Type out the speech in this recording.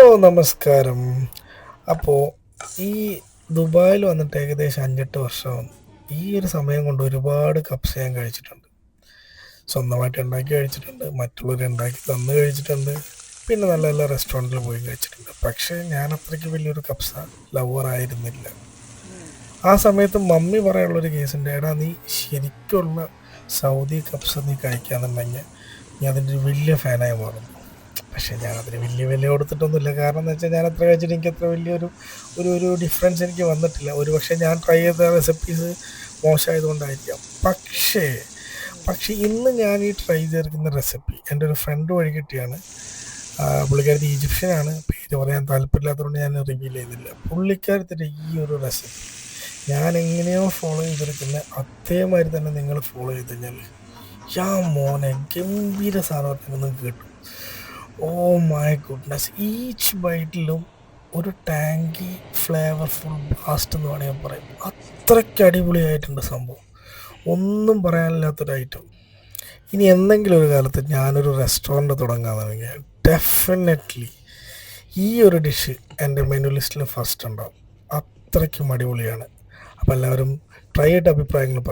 Hello, നമസ്കാരം. അപ്പോൾ ഈ ദുബായിൽ വന്നിട്ട് ഏകദേശം 5-8 വർഷമാകുന്നു. ഈ ഒരു സമയം കൊണ്ട് ഒരുപാട് കപ്സ് ഞാൻ കഴിച്ചിട്ടുണ്ട്. സ്വന്തമായിട്ട് ഉണ്ടാക്കി കഴിച്ചിട്ടുണ്ട്, മറ്റുള്ളവർ ഉണ്ടാക്കി തന്ന് കഴിച്ചിട്ടുണ്ട്, പിന്നെ നല്ല നല്ല റെസ്റ്റോറൻറ്റിൽ പോയി കഴിച്ചിട്ടുണ്ട്. പക്ഷേ ഞാൻ അത്രയ്ക്ക് വലിയൊരു കപ്സ ലവർ ആയിരുന്നില്ല. ആ സമയത്ത് മമ്മി പറയാനുള്ളൊരു കേസുണ്ട്, എടാ നീ ശരിക്കുള്ള സൗദി കപ്സ നീ കഴിക്കാന്നുണ്ടെങ്കിൽ നീ അതിൻ്റെ ഒരു വലിയ ഫാനായി മാറും. പക്ഷേ ഞാനതിന് വലിയ വില കൊടുത്തിട്ടൊന്നുമില്ല. കാരണം എന്ന് വെച്ചാൽ ഞാൻ അത്ര കഴിച്ചിട്ട് എനിക്ക് അത്ര വലിയൊരു ഒരു ഒരു ഡിഫറൻസ് എനിക്ക് വന്നിട്ടില്ല. ഒരു പക്ഷേ ഞാൻ ട്രൈ ചെയ്ത റെസിപ്പീസ് മോശമായതുകൊണ്ടായിരിക്കാം. പക്ഷേ പക്ഷേ ഇന്ന് ഞാൻ ഈ ട്രൈ ചെയ്തിരിക്കുന്ന റെസിപ്പി എൻ്റെ ഒരു ഫ്രണ്ട് വഴി കിട്ടിയാണ്. പുള്ളിക്കാരത്തി ഈജിപ്ഷ്യനാണ്. പേര് പറയാൻ താല്പര്യമില്ലാത്തതുകൊണ്ട് ഞാൻ റിവീൽ ചെയ്യുന്നില്ല. പുള്ളിക്കാരത്തിൻ്റെ ഈ ഒരു റെസിപ്പി ഞാൻ എങ്ങനെയോ ഫോളോ ചെയ്തിരിക്കുന്നത് അതേമാതിരി തന്നെ നിങ്ങൾ ഫോളോ ചെയ്ത് കഴിഞ്ഞാൽ മോനെ ഗംഭീര സാധനമായിട്ട് നിങ്ങൾക്ക് കിട്ടും. ഓ മൈ ഗുഡ്നസ്, ഈച്ച് ബൈറ്റിലും ഒരു ടാങ്കി ഫ്ലേവർഫുൾ ബ്ലാസ്റ്റ് എന്ന് വേണമെങ്കിൽ പറയും. അത്രയ്ക്ക് അടിപൊളിയായിട്ടുണ്ട് സംഭവം, ഒന്നും പറയാനില്ലാത്തൊരു ഐറ്റം. ഇനി എന്തെങ്കിലും ഒരു കാലത്ത് ഞാനൊരു റെസ്റ്റോറൻറ്റ് തുടങ്ങാമെന്നുണ്ടെങ്കിൽ ഡെഫിനറ്റ്ലി ഈ ഒരു ഡിഷ് എൻ്റെ മെനു ലിസ്റ്റിൽ ഫസ്റ്റ് ഉണ്ടാവും. അത്രയ്ക്കും അടിപൊളിയാണ്. അപ്പോൾ എല്ലാവരും ട്രൈ ചെയ്തിട്ട് അഭിപ്രായങ്ങൾ പറയും.